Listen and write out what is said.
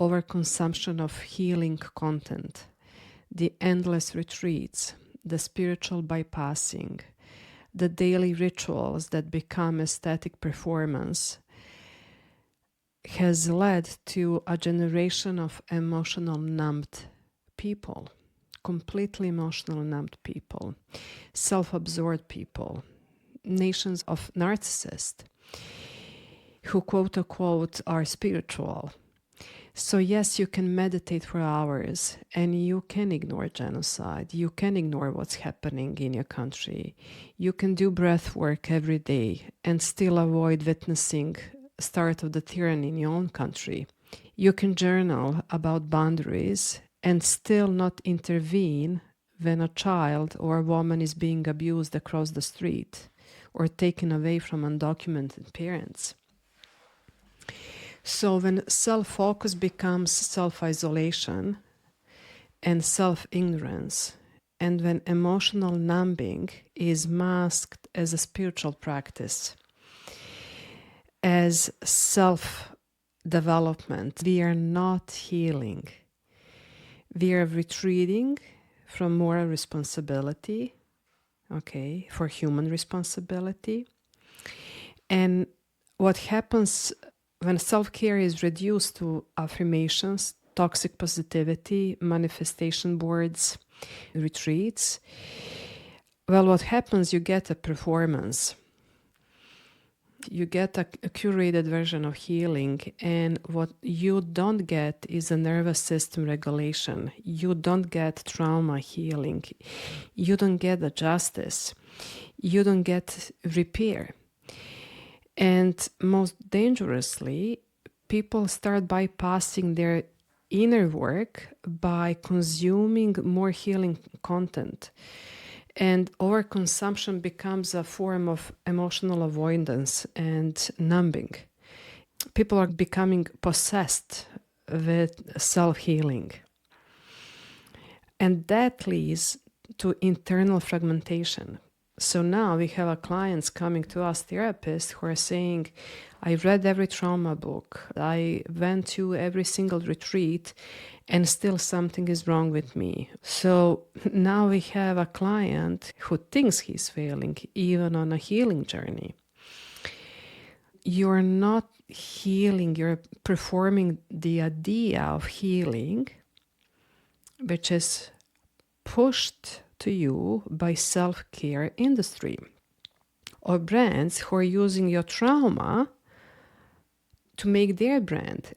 overconsumption of healing content, the endless retreats, the spiritual bypassing, the daily rituals that become aesthetic performance, has led to a generation of emotional numbed people, completely emotional numbed people, self-absorbed people, nations of narcissists who quote unquote are spiritual. So yes, you can meditate for hours and you can ignore genocide. You can ignore what's happening in your country. You can do breath work every day and still avoid witnessing start of the tyranny in your own country. You can journal about boundaries and still not intervene when a child or a woman is being abused across the street or taken away from undocumented parents. So when self-focus becomes self-isolation and self-ignorance, and when emotional numbing is masked as a spiritual practice, as self-development, we are not healing. We are retreating from moral responsibility, for human responsibility. And what happens when self-care is reduced to affirmations, toxic positivity, manifestation boards, retreats, well, what happens, you get a performance. You get a curated version of healing, and what you don't get is a nervous system regulation. You don't get trauma healing. You don't get the justice. You don't get repair. And most dangerously, people start bypassing their inner work by consuming more healing content. And overconsumption becomes a form of emotional avoidance and numbing. People are becoming possessed with self-healing. And that leads to internal fragmentation. So now we have our clients coming to us, therapists, who are saying, I read every trauma book, I went to every single retreat, and still something is wrong with me. So now we have a client who thinks he's failing, even on a healing journey. You're not healing, you're performing the idea of healing, which is pushed to you by self-care industry or brands who are using your trauma to make their brand.